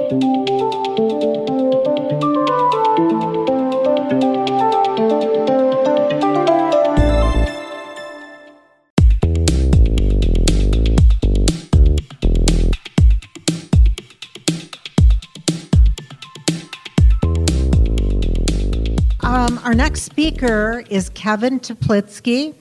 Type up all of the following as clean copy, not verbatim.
Our next speaker is Kevin Teplitzky.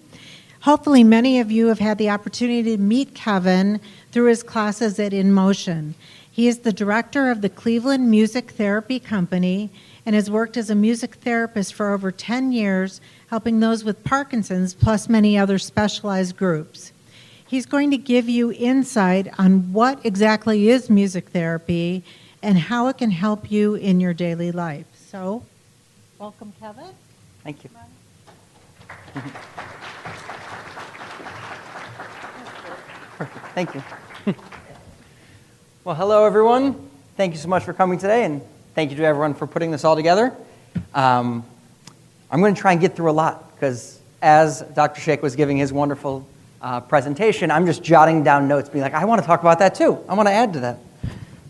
Hopefully many of you have had the opportunity to meet Kevin through his classes at In Motion. He is the director of the Cleveland Music Therapy Company and has worked as a music therapist for over 10 years, helping those with Parkinson's plus many other specialized groups. He's going to give you insight on what exactly is music therapy and how it can help you in your daily life. So, welcome, Kevin. Thank you. Perfect. Thank you. Well, hello, everyone. Thank you so much for coming today, and thank you to everyone for putting this all together. I'm going to try and get through a lot, because as Dr. Sheikh was giving his wonderful presentation, I'm just jotting down notes, being like, I want to talk about that too. I want to add to that.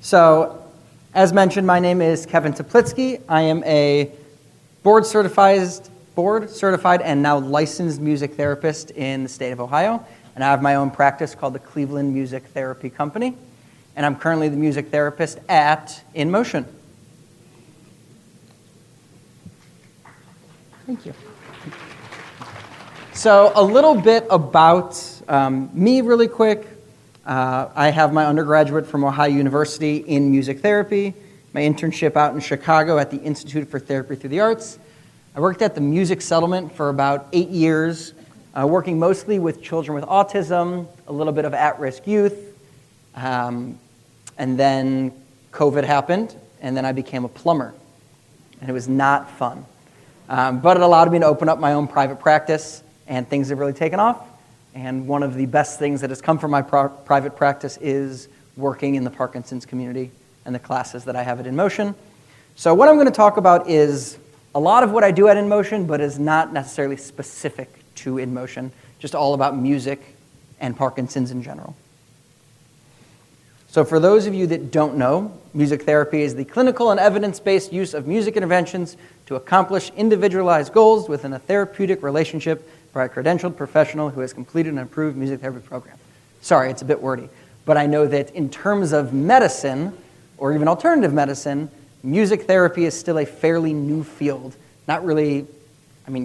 So, as mentioned, my name is Kevin Teplitzky. I am a board certified and now licensed music therapist in the state of Ohio. And I have my own practice called the Cleveland Music Therapy Company. And I'm currently the music therapist at In Motion. Thank you. So a little bit about me really quick. I have my undergraduate from Ohio University in music therapy, my internship out in Chicago at the Institute for Therapy Through the Arts. I worked at the Music Settlement for about 8 years, working mostly with children with autism, a little bit of at-risk youth, and then COVID happened, and then I became a plumber, and it was not fun. But it allowed me to open up my own private practice, and things have really taken off. And one of the best things that has come from my private practice is working in the Parkinson's community and the classes that I have at In Motion. So what I'm going to talk about is a lot of what I do at In Motion, but is not necessarily specific to In Motion, just all about music and Parkinson's in general. So for those of you that don't know, music therapy is the clinical and evidence-based use of music interventions to accomplish individualized goals within a therapeutic relationship by a credentialed professional who has completed an approved music therapy program. Sorry, it's a bit wordy, but I know that in terms of medicine, or even alternative medicine, music therapy is still a fairly new field. Not really,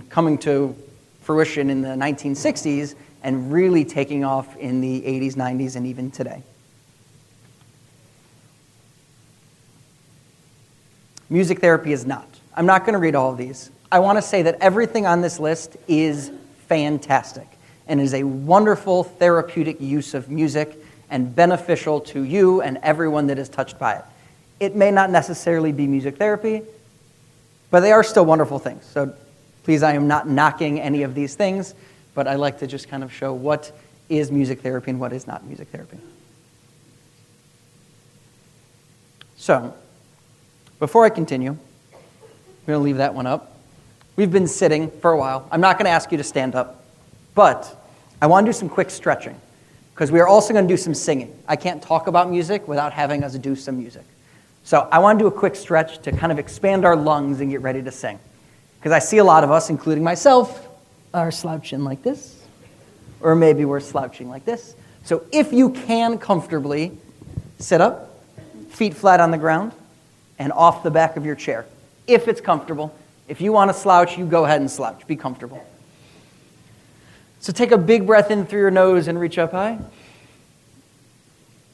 coming to fruition in the 1960s and really taking off in the 80s, 90s, and even today. Music therapy is not. I'm not going to read all of these. I want to say that everything on this list is fantastic and is a wonderful therapeutic use of music and beneficial to you and everyone that is touched by it. It may not necessarily be music therapy, but they are still wonderful things. So please, I am not knocking any of these things, but I like to just kind of show what is music therapy and what is not music therapy. So, before I continue, I'm going to leave that one up. We've been sitting for a while. I'm not going to ask you to stand up, but I want to do some quick stretching, because we are also going to do some singing. I can't talk about music without having us do some music. So I want to do a quick stretch to kind of expand our lungs and get ready to sing. Because I see a lot of us, including myself, are slouching like this, or maybe we're slouching like this. So if you can comfortably sit up, feet flat on the ground, and off the back of your chair, if it's comfortable. If you want to slouch, you go ahead and slouch. Be comfortable. So take a big breath in through your nose and reach up high.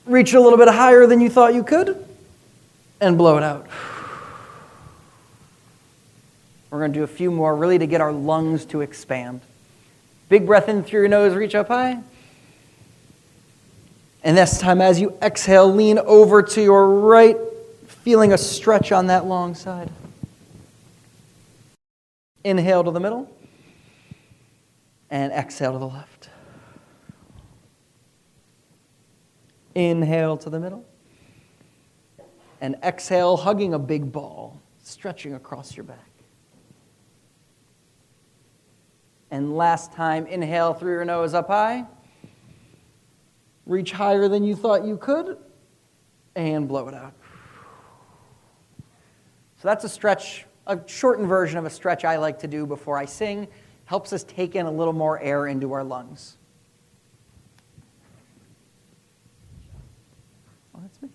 Reach a little bit higher than you thought you could, and blow it out. We're going to do a few more, really, to get our lungs to expand. Big breath in through your nose, reach up high. And this time, as you exhale, lean over to your right, feeling a stretch on that long side. Inhale to the middle, and exhale to the left. Inhale to the middle, and exhale, hugging a big ball, stretching across your back. And last time, inhale through your nose up high, reach higher than you thought you could, and blow it out. So that's a stretch, a shortened version of a stretch I like to do before I sing. Helps us take in a little more air into our lungs. Oh, that's me.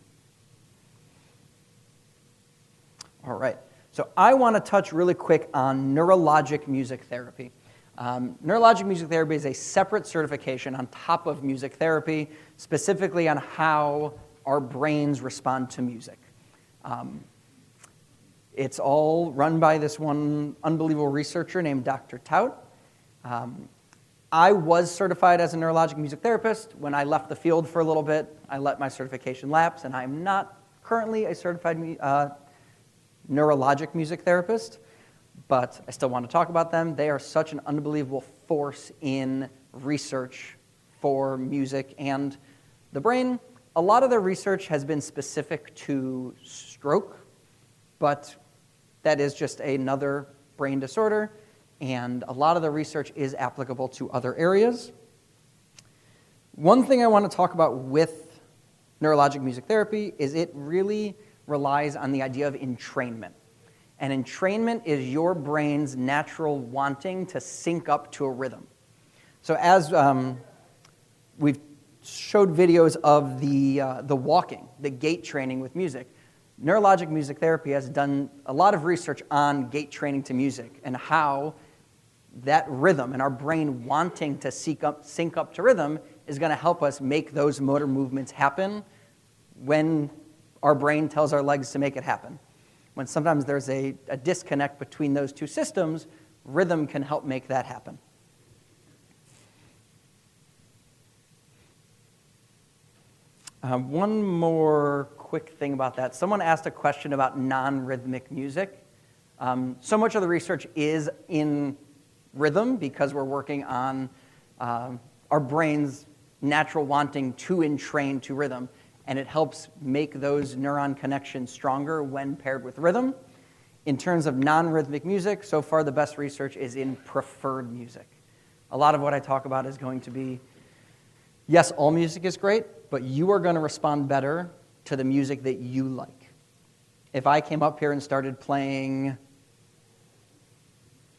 All right. So I want to touch really quick on neurologic music therapy. Neurologic music therapy is a separate certification on top of music therapy, specifically on how our brains respond to music. It's all run by this one unbelievable researcher named Dr. Tout. I was certified as a neurologic music therapist. When I left the field for a little bit, I let my certification lapse, and I'm not currently a certified neurologic music therapist, but I still want to talk about them. They are such an unbelievable force in research for music and the brain. A lot of their research has been specific to stroke, but that is just another brain disorder, and a lot of the research is applicable to other areas. One thing I want to talk about with neurologic music therapy is it really relies on the idea of entrainment. And entrainment is your brain's natural wanting to sync up to a rhythm. So as we've showed videos of the walking, the gait training with music, neurologic music therapy has done a lot of research on gait training to music and how that rhythm and our brain wanting to sync up to rhythm is going to help us make those motor movements happen when our brain tells our legs to make it happen. When sometimes there's a disconnect between those two systems, rhythm can help make that happen. One more quick thing about that. Someone asked a question about non-rhythmic music. So much of the research is in rhythm because we're working on our brain's natural wanting to entrain to rhythm, and it helps make those neuron connections stronger when paired with rhythm. In terms of non-rhythmic music, so far the best research is in preferred music. A lot of what I talk about is going to be, yes, all music is great, but you are going to respond better to the music that you like. If I came up here and started playing,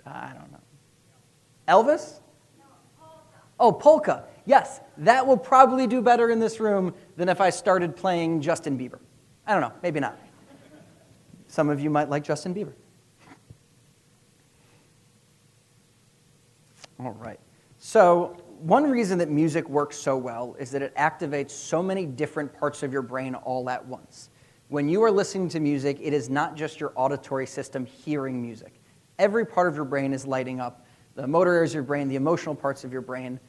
I don't know, Elvis? No, polka. Oh, polka. Yes, that will probably do better in this room than if I started playing Justin Bieber. I don't know, maybe not. Some of you might like Justin Bieber. All right. So one reason that music works so well is that it activates so many different parts of your brain all at once. When you are listening to music, it is not just your auditory system hearing music. Every part of your brain is lighting up. The motor areas of your brain, the emotional parts of your brain,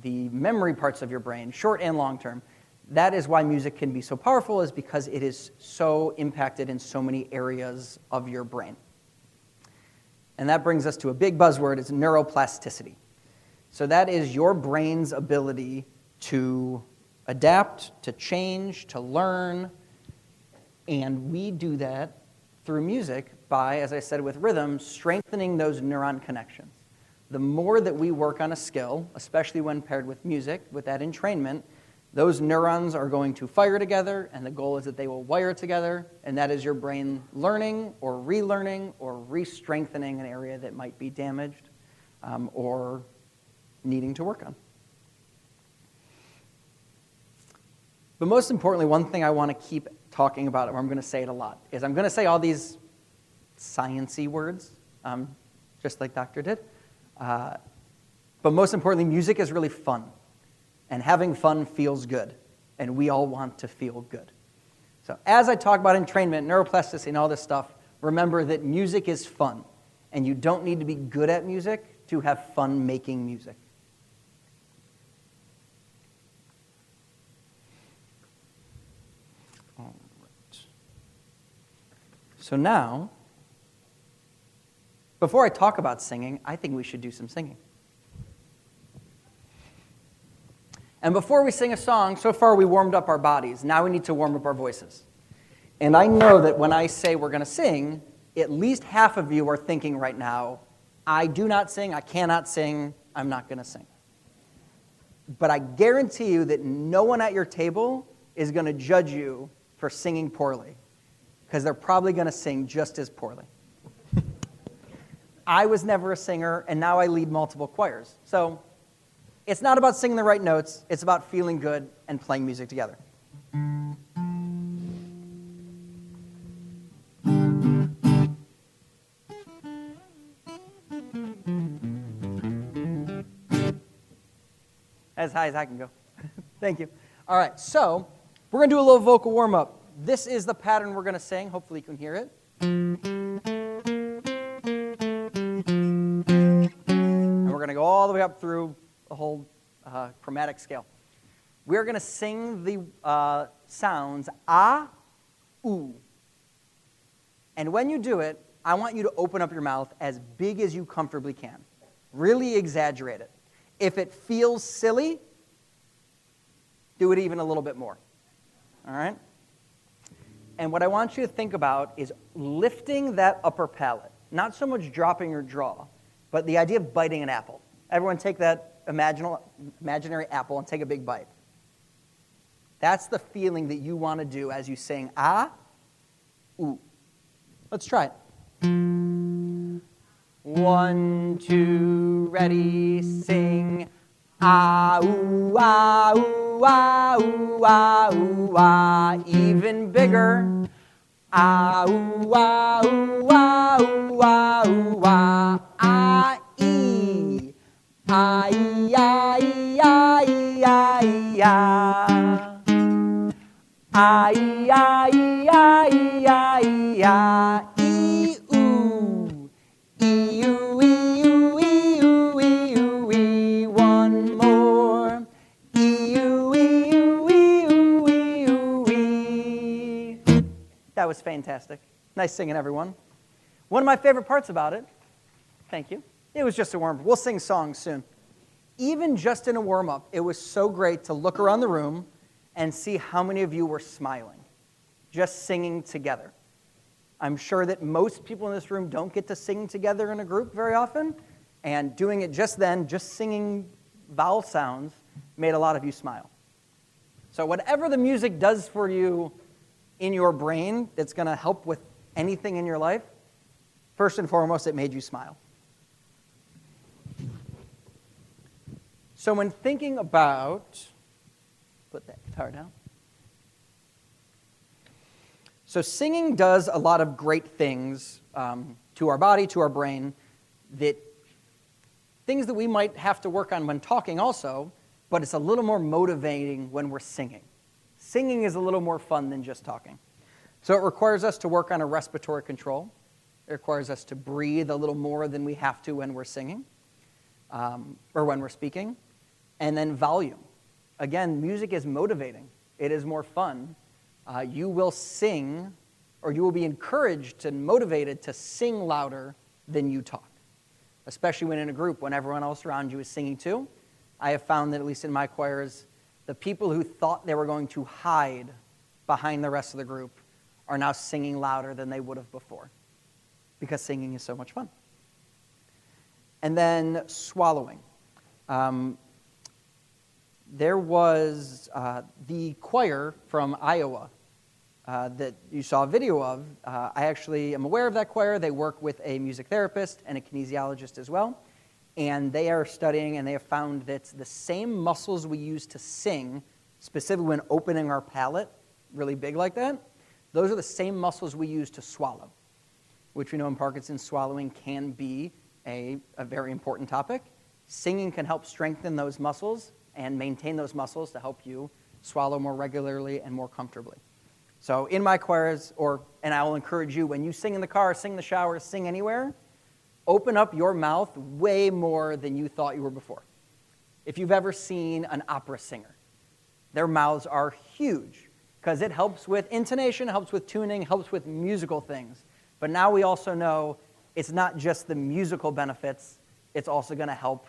the memory parts of your brain, short and long term. That is why music can be so powerful, is because it is so impacted in so many areas of your brain. And that brings us to a big buzzword, it's neuroplasticity. So that is your brain's ability to adapt, to change, to learn. And we do that through music by, as I said with rhythm, strengthening those neuron connections. The more that we work on a skill, especially when paired with music, with that entrainment, those neurons are going to fire together, and the goal is that they will wire together, and that is your brain learning or relearning or re-strengthening an area that might be damaged or needing to work on. But most importantly, one thing I want to keep talking about, or I'm going to say it a lot, is I'm going to say all these science-y words, just like Doctor did. But most importantly, music is really fun. And having fun feels good. And we all want to feel good. So as I talk about entrainment, neuroplasticity, and all this stuff, remember that music is fun. And you don't need to be good at music to have fun making music. All right. So now, before I talk about singing, I think we should do some singing. And before we sing a song, so far we warmed up our bodies. Now we need to warm up our voices. And I know that when I say we're going to sing, at least half of you are thinking right now, I do not sing, I cannot sing, I'm not going to sing. But I guarantee you that no one at your table is going to judge you for singing poorly. because they're probably going to sing just as poorly. I was never a singer, and now I lead multiple choirs. So it's not about singing the right notes. It's about feeling good and playing music together. As high as I can go. Thank you. All right, so we're going to do a little vocal warm-up. This is the pattern we're going to sing. Hopefully you can hear it. And we're going to go all the way up through the whole chromatic scale. We're going to sing the sounds ah, oo. And when you do it, I want you to open up your mouth as big as you comfortably can. Really exaggerate it. If it feels silly, do it even a little bit more. All right? And what I want you to think about is lifting that upper palate. Not so much dropping your jaw, but the idea of biting an apple. Everyone take that imaginary apple and take a big bite. That's the feeling that you want to do as you sing ah, oo. Let's try it. 1, 2, ready, sing. Ah, ooh, ah, ooh, ah, ooh, ah, ooh, ah. Even bigger. Ah, ooh, ah, ooh, ah, ooh, ah, ooh, ah. Ah, ee. Ah, ee, ah, ee, ah, ee, ah, ee, ah. Ah, ee, ah, ee, ah, ee, ah, ee, ah. Ee, ooh. Ee, ooh, ee, ooh, ee, ooh, ee, ooh, ee. One more. Ee, ooh, ee, ooh, ee, ooh, ee, ooh, ee. That was fantastic. Nice singing, everyone. One of my favorite parts about it, thank you, it was just a warm-up. We'll sing songs soon. Even just in a warm-up, it was so great to look around the room and see how many of you were smiling, just singing together. I'm sure that most people in this room don't get to sing together in a group very often, and doing it just then, just singing vowel sounds, made a lot of you smile. So whatever the music does for you in your brain that's going to help with anything in your life, first and foremost, it made you smile. So when thinking about, put that guitar down. So singing does a lot of great things to our body, to our brain, things that we might have to work on when talking also, but it's a little more motivating when we're singing. Singing is a little more fun than just talking. So it requires us to work on a respiratory control. It requires us to breathe a little more than we have to when we're singing, or when we're speaking. And then volume. Again, music is motivating. It is more fun. You will sing, or you will be encouraged and motivated to sing louder than you talk, especially when in a group, when everyone else around you is singing too. I have found that, at least in my choirs, the people who thought they were going to hide behind the rest of the group are now singing louder than they would have before, because singing is so much fun. And then swallowing. There was the choir from Iowa that you saw a video of. I actually am aware of that choir. They work with a music therapist and a kinesiologist as well. And they are studying, and they have found that the same muscles we use to sing, specifically when opening our palate, really big like that, those are the same muscles we use to swallow, which we know in Parkinson's, swallowing can be a very important topic. Singing can help strengthen those muscles and maintain those muscles to help you swallow more regularly and more comfortably. So in my choirs, and I will encourage you, when you sing in the car, sing in the shower, sing anywhere, open up your mouth way more than you thought you were before. If you've ever seen an opera singer, their mouths are huge because it helps with intonation, helps with tuning, helps with musical things. But now we also know it's not just the musical benefits, it's also going to help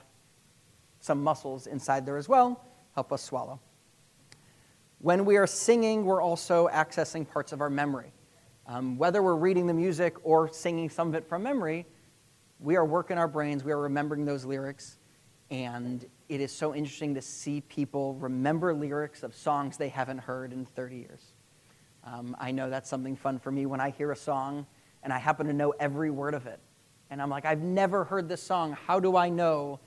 some muscles inside there as well, help us swallow. When we are singing, we're also accessing parts of our memory. Whether we're reading the music or singing some of it from memory, we are working our brains, we are remembering those lyrics, and it is so interesting to see people remember lyrics of songs they haven't heard in 30 years. I know that's something fun for me when I hear a song and I happen to know every word of it. And I'm like, I've never heard this song. How do I know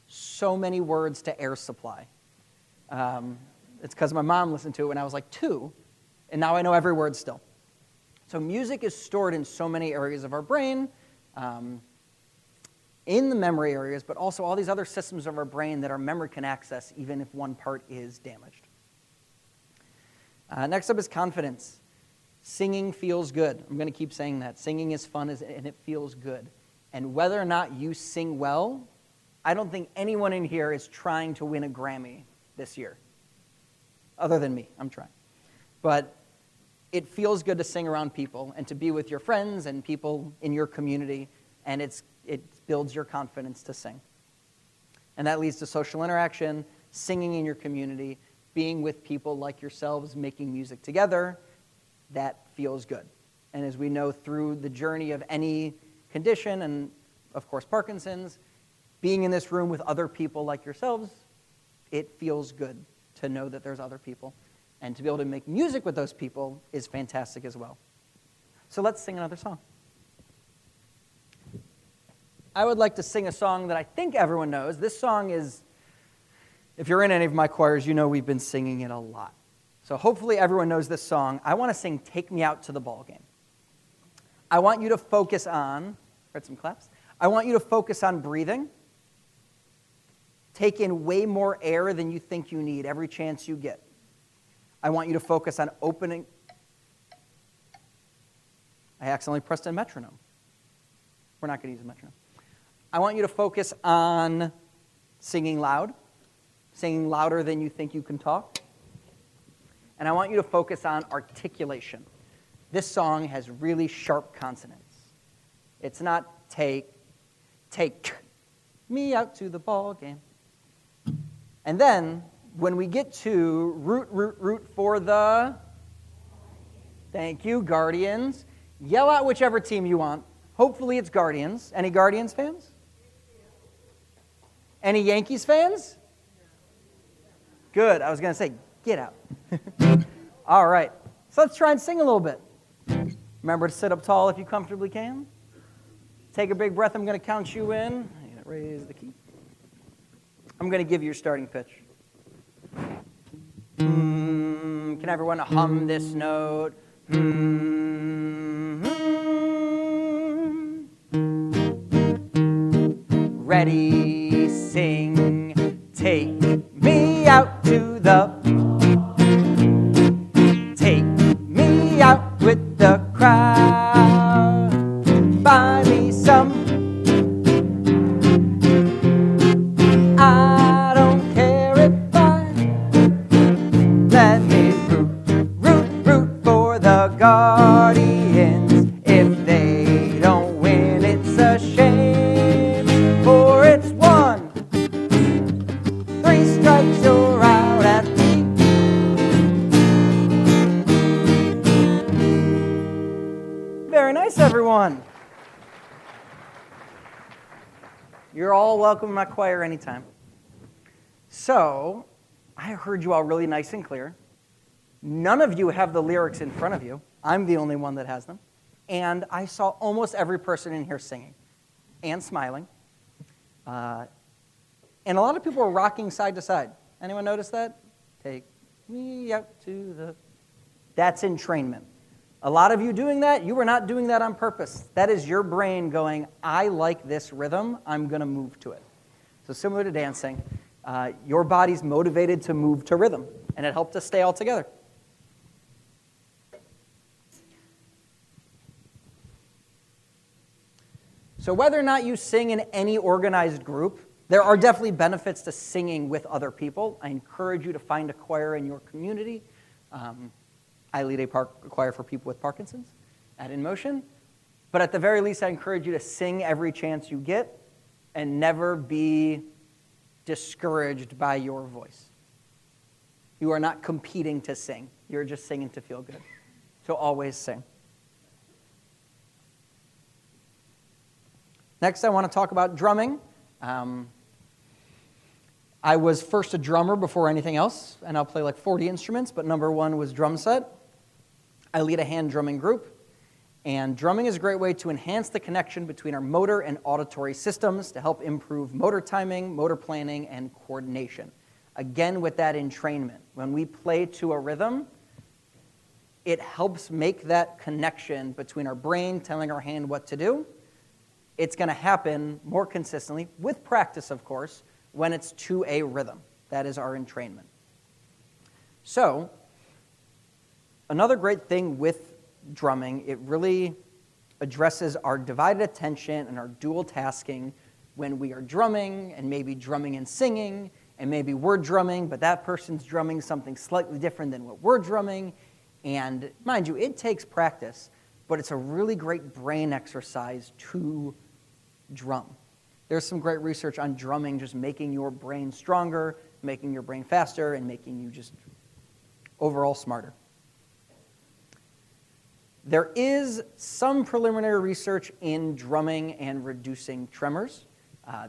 so many words to Air Supply? It's because my mom listened to it when I was like 2, and now I know every word still. So music is stored in so many areas of our brain, in the memory areas, but also all these other systems of our brain that our memory can access even if one part is damaged. Next up is confidence. Singing feels good. I'm going to keep saying that. Singing is fun and it feels good. And whether or not you sing well, I don't think anyone in here is trying to win a Grammy this year. Other than me, I'm trying. But it feels good to sing around people and to be with your friends and people in your community, and it builds your confidence to sing. And that leads to social interaction, singing in your community, being with people like yourselves, making music together. That feels good. And as we know through the journey of any condition, and of course Parkinson's, being in this room with other people like yourselves, it feels good to know that there's other people. And to be able to make music with those people is fantastic as well. So let's sing another song. I would like to sing a song that I think everyone knows. This song is, if you're in any of my choirs, you know we've been singing it a lot. So hopefully everyone knows this song. I want to sing Take Me Out to the Ball Game. I want you to focus on, heard some claps. I want you to focus on breathing. Take in way more air than you think you need every chance you get. I want you to focus on opening. I accidentally pressed a metronome. We're not going to use a metronome. I want you to focus on singing loud, singing louder than you think you can talk. And I want you to focus on articulation. This song has really sharp consonants. It's not take me out to the ball game. And then, when we get to root for the, thank you, Guardians, yell out whichever team you want. Hopefully it's Guardians. Any Guardians fans? Any Yankees fans? Good. I was going to say, get out. All right. So let's try and sing a little bit. Remember to sit up tall if you comfortably can. Take a big breath. I'm going to count you in. I'm going to raise the key. I'm going to give you your starting pitch. Can everyone hum this note? Ready, sing, take me out to the, take me out with the crowd, buy me some, I don't care if I, let me root for the Guardians. If they don't win, it's a shame, for it's 1, 3 strikes, you're out at the. Very nice, everyone. You're all welcome in my choir anytime. So, I heard you all really nice and clear. None of you have the lyrics in front of you. I'm the only one that has them. And I saw almost every person in here singing and smiling. And a lot of people were rocking side to side. Anyone notice that? Take me out to the... That's entrainment. A lot of you doing that, you were not doing that on purpose. That is your brain going, I like this rhythm, I'm going to move to it. So similar to dancing, your body's motivated to move to rhythm, and it helped us stay all together. So whether or not you sing in any organized group, there are definitely benefits to singing with other people. I encourage you to find a choir in your community. I lead a choir for people with Parkinson's at In Motion. But at the very least, I encourage you to sing every chance you get and never be discouraged by your voice. You are not competing to sing. You're just singing to feel good. So always sing. Next, I want to talk about drumming. I was first a drummer before anything else, and I'll play like 40 instruments, but number 1 was drum set. I lead a hand drumming group, and drumming is a great way to enhance the connection between our motor and auditory systems to help improve motor timing, motor planning, and coordination. Again, with that entrainment, when we play to a rhythm, it helps make that connection between our brain telling our hand what to do. It's going to happen more consistently, with practice, of course, when it's to a rhythm. That is our entrainment. So, another great thing with drumming, it really addresses our divided attention and our dual tasking when we are drumming and maybe drumming and singing, and maybe we're drumming, but that person's drumming something slightly different than what we're drumming. And mind you, it takes practice, but it's a really great brain exercise to drum. There's some great research on drumming just making your brain stronger, making your brain faster, and making you just overall smarter. There is some preliminary research in drumming and reducing tremors.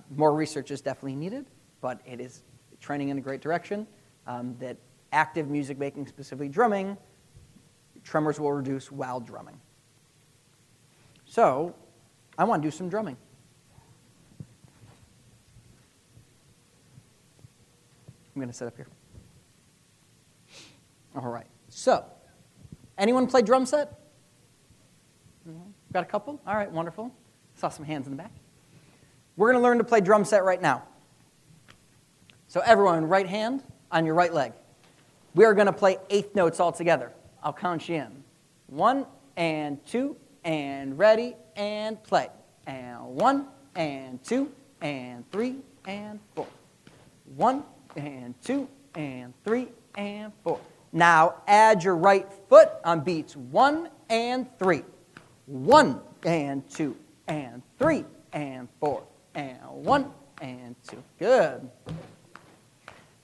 More research is definitely needed, but it is trending in a great direction. That active music making, specifically drumming, tremors will reduce while drumming. So, I want to do some drumming. I'm going to sit up here. All right. So, anyone play drum set? Got a couple? All right, wonderful. Saw some hands in the back. We're going to learn to play drum set right now. So everyone, right hand on your right leg. We are going to play eighth notes all together. I'll count you in. 1 and 2 and ready and play. And 1 and 2 and 3 and 4. 1 and 2 and 3 and 4. Now add your right foot on beats 1 and 3. 1 and 2 and 3 and 4 and 1 and 2. Good.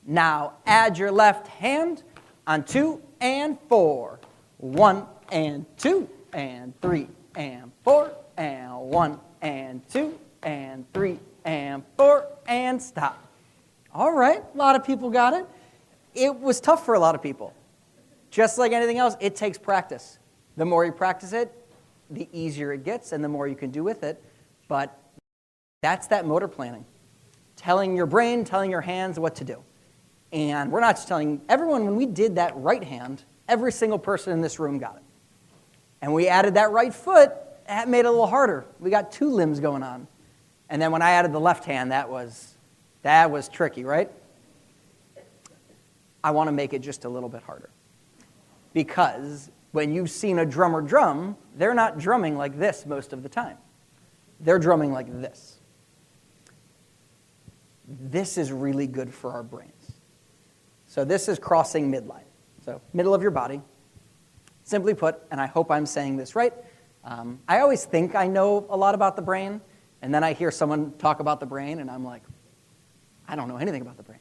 Now add your left hand on 2 and 4. 1 and 2 and 3 and 4 and 1 and 2 and 3 and 4 and stop. All right, a lot of people got it. It was tough for a lot of people. Just like anything else, it takes practice. The more you practice it, the easier it gets and the more you can do with it. But that's that motor planning. Telling your brain, telling your hands what to do. And we're not just telling everyone, when we did that right hand, every single person in this room got it. And we added that right foot, that made it a little harder. We got 2 limbs going on. And then when I added the left hand, that was tricky, right? I want to make it just a little bit harder. Because when you've seen a drummer drum, they're not drumming like this most of the time. They're drumming like this. This is really good for our brains. So this is crossing midline. So middle of your body. Simply put, and I hope I'm saying this right, I always think I know a lot about the brain, and then I hear someone talk about the brain, and I'm like, I don't know anything about the brain.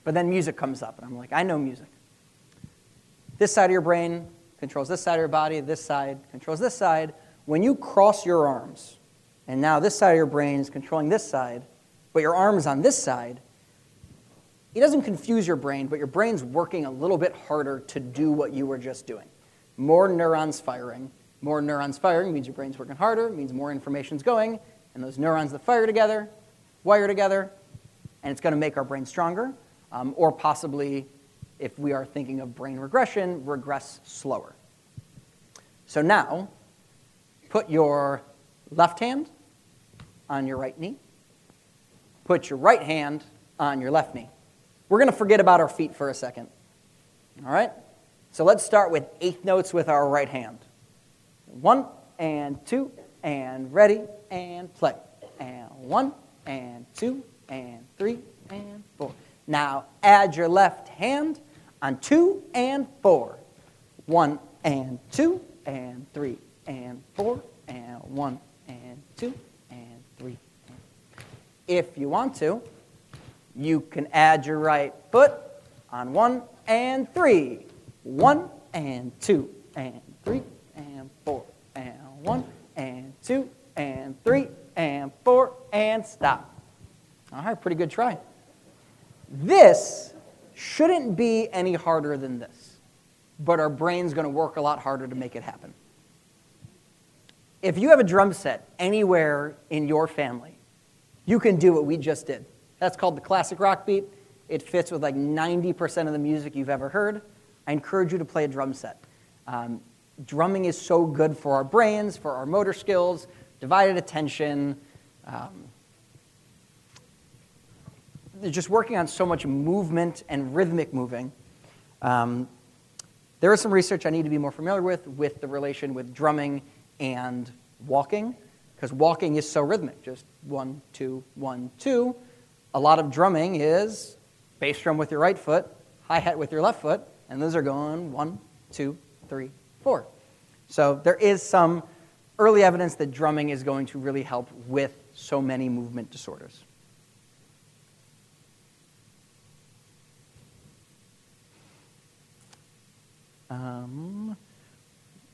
But then music comes up, and I'm like, I know music. This side of your brain controls this side of your body, this side controls this side. When you cross your arms, and now this side of your brain is controlling this side, but your arm is on this side, it doesn't confuse your brain, but your brain's working a little bit harder to do what you were just doing. More neurons firing. More neurons firing means your brain's working harder, means more information's going, and those neurons that fire together, wire together, and it's going to make our brain stronger, or possibly, if we are thinking of brain regression, regress slower. So now, put your left hand on your right knee. Put your right hand on your left knee. We're going to forget about our feet for a second. All right? So let's start with eighth notes with our right hand. 1 and 2 and ready and play. And 1 and 2 and 3 and 4. Now add your left hand on 2 and 4. 1 and 2 and 3 and 4 and 1 and 2 and 3. If you want to, you can add your right foot on 1 and 3. 1 and 2 and 3 and 4 and 1 and 2 and 3 and 4 and stop. All right, pretty good try. This shouldn't be any harder than this. but our brain's going to work a lot harder to make it happen. If you have a drum set anywhere in your family, you can do what we just did. That's called the classic rock beat. It fits with like 90% of the music you've ever heard. I encourage you to play a drum set. Drumming is so good for our brains, for our motor skills, divided attention. They're just working on so much movement and rhythmic moving. There is some research I need to be more familiar with the relation with drumming and walking, because walking is so rhythmic, just 1, 2, 1, 2. A lot of drumming is bass drum with your right foot, hi-hat with your left foot, and those are going 1, 2, 3, 4. So there is some early evidence that drumming is going to really help with so many movement disorders.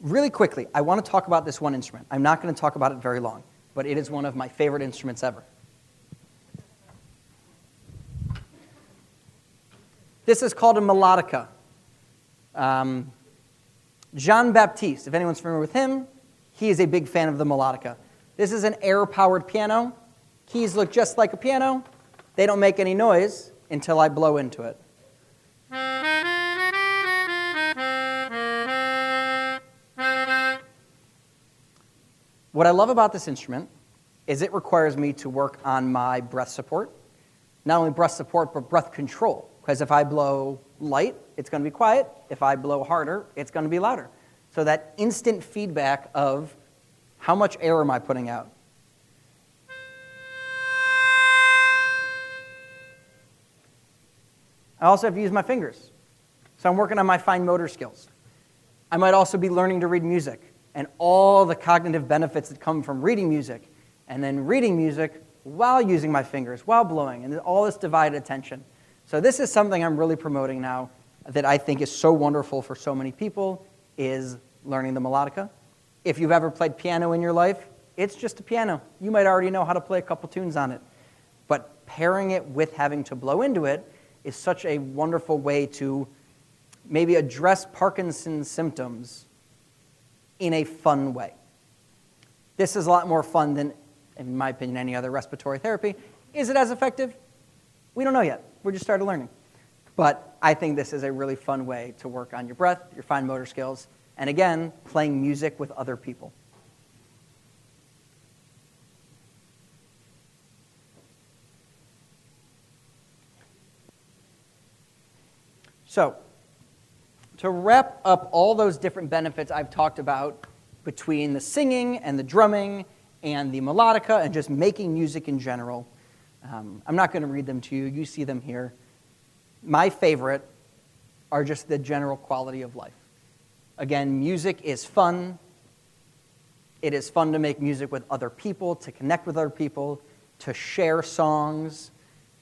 Really quickly, I want to talk about this one instrument. I'm not going to talk about it very long, but it is one of my favorite instruments ever. This is called a melodica. Jean-Baptiste, if anyone's familiar with him, he is a big fan of the melodica. This is an air-powered piano. Keys look just like a piano. They don't make any noise until I blow into it. What I love about this instrument is it requires me to work on my breath support. Not only breath support, but breath control. Because if I blow light, it's going to be quiet. If I blow harder, it's going to be louder. So that instant feedback of how much air am I putting out? I also have to use my fingers. So I'm working on my fine motor skills. I might also be learning to read music and all the cognitive benefits that come from reading music, and then reading music while using my fingers, while blowing, and all this divided attention. So this is something I'm really promoting now that I think is so wonderful for so many people, is learning the melodica. If you've ever played piano in your life, it's just a piano. You might already know how to play a couple tunes on it. But pairing it with having to blow into it is such a wonderful way to maybe address Parkinson's symptoms in a fun way. This is a lot more fun than, in my opinion, any other respiratory therapy. Is it as effective? We don't know yet. We're just started learning. But I think this is a really fun way to work on your breath, your fine motor skills, and again, playing music with other people. So, to wrap up all those different benefits I've talked about between the singing and the drumming and the melodica and just making music in general, I'm not going to read them to you. You see them here. My favorite are just the general quality of life. Again, music is fun. It is fun to make music with other people, to connect with other people, to share songs.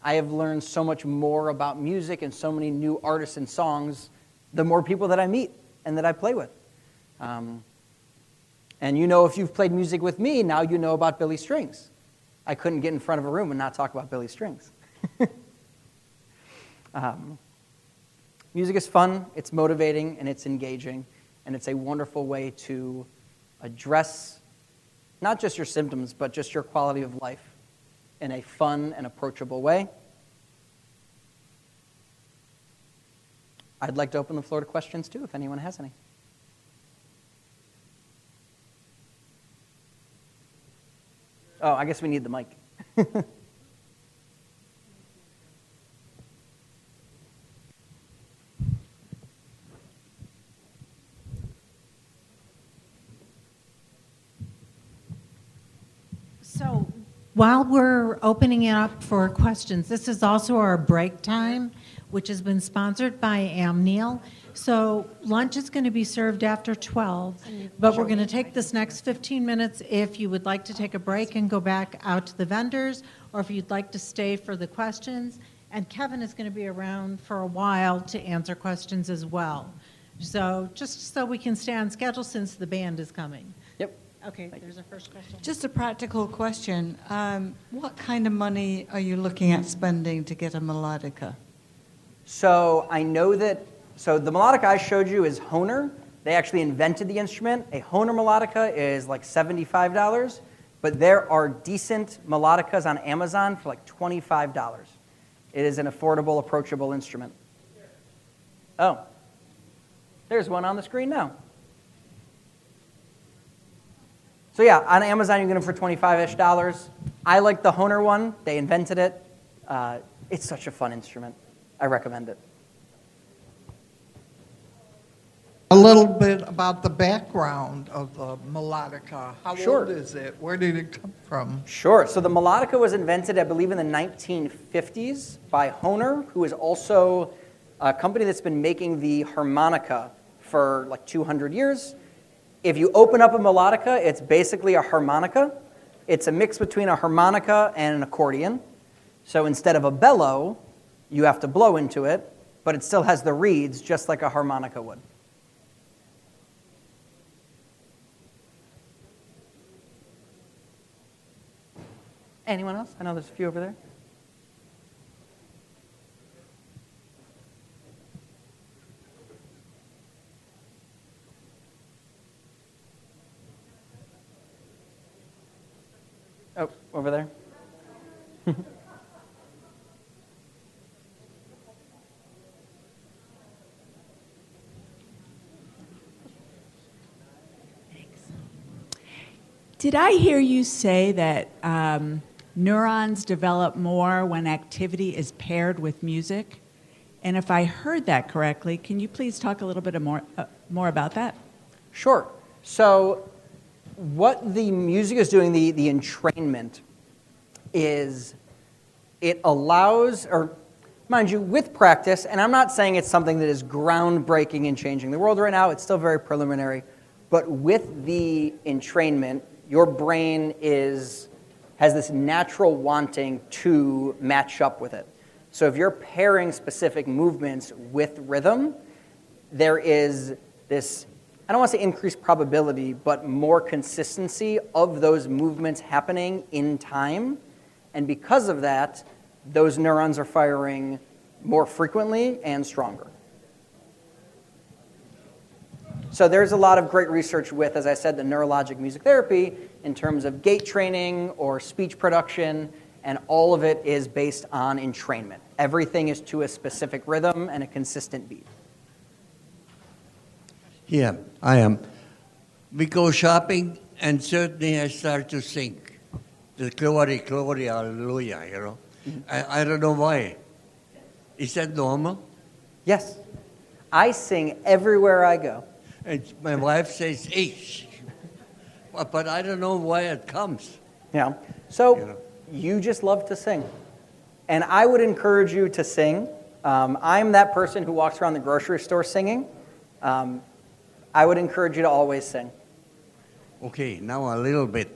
I have learned so much more about music and so many new artists and songs the more people that I meet and that I play with. And you know, if you've played music with me, now you know about Billy Strings. I couldn't get in front of a room and not talk about Billy Strings. Music is fun, it's motivating, and it's engaging, and it's a wonderful way to address not just your symptoms, but just your quality of life in a fun and approachable way. I'd like to open the floor to questions, too, if anyone has any. Oh, I guess we need the mic. So while we're opening it up for questions, this is also our break time, which has been sponsored by Amneal. So lunch is going to be served after 12, but we're going to take this next 15 minutes if you would like to take a break and go back out to the vendors, or if you'd like to stay for the questions. And Kevin is going to be around for a while to answer questions as well. So just so we can stay on schedule since the band is coming. Yep. Okay, there's a first question. Just a practical question. What kind of money are you looking at spending to get a melodica? So I know that So the melodica I showed you is Hohner. They actually invented the instrument. A Hohner melodica is like $75, but there are decent melodicas on Amazon for like $25. It is an affordable, approachable instrument. Oh, there's one on the screen now. So yeah, on Amazon you can get them for $25-ish. I like the Hohner one. They invented it. It's such a fun instrument. I recommend it. A little bit about the background of the melodica. How Sure. old is it? Where did it come from? Sure. So the melodica was invented, I believe, in the 1950s by Hohner, who is also a company that's been making the harmonica for like 200 years. If you open up a melodica, it's basically a harmonica. It's a mix between a harmonica and an accordion. So instead of a bellow, you have to blow into it, but it still has the reeds just like a harmonica would. Anyone else? I know there's a few over there. Oh, over there. Did I hear you say that neurons develop more when activity is paired with music? And if I heard that correctly, can you please talk a little bit more about that? Sure. So what the music is doing, the entrainment, is it allows, or mind you, with practice, and I'm not saying it's something that is groundbreaking and changing the world right now, it's still very preliminary, but with the entrainment, your brain has this natural wanting to match up with it. So if you're pairing specific movements with rhythm, there is this, I don't want to say increased probability, but more consistency of those movements happening in time. And because of that, those neurons are firing more frequently and stronger. So there's a lot of great research with, as I said, the neurologic music therapy in terms of gait training or speech production, and all of it is based on entrainment. Everything is to a specific rhythm and a consistent beat. Yeah, I am. We go shopping, and certainly I start to sing. The glory, glory, hallelujah, you know. I don't know why. Is that normal? Yes. I sing everywhere I go. And my wife says, "Hey," but I don't know why it comes. Yeah. So You know. you just love to sing. And I would encourage you to sing. I'm that person who walks around the grocery store singing. I would encourage you to always sing. Okay, now a little bit.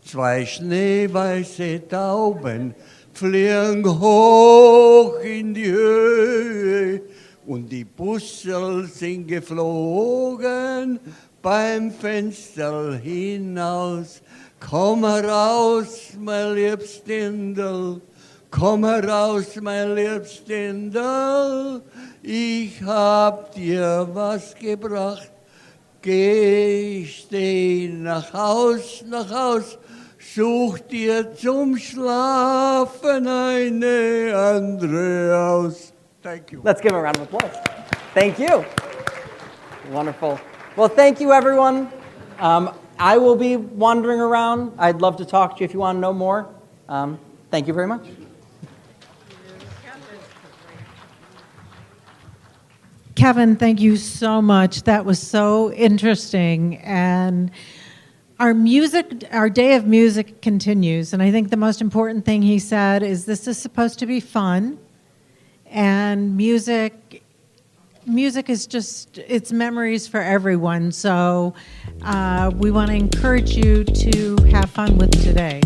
Zwei schneeweiße Tauben fliegen hoch in die Höhe und die Bussel sind geflogen beim Fenster hinaus. Komm heraus, mein Liebstindl, komm heraus, mein Liebstindl, ich hab dir was gebracht. Geh, steh nach Haus, such dir zum Schlafen eine andere aus. Thank you. Let's give him a round of applause. Thank you. Wonderful. Well, thank you, everyone. I will be wandering around. I'd love to talk to you if you want to know more. Thank you very much. Kevin, thank you so much. That was so interesting. And our day of music continues. And I think the most important thing he said is this is supposed to be fun. And music is just, it's memories for everyone. So we want to encourage you to have fun with today.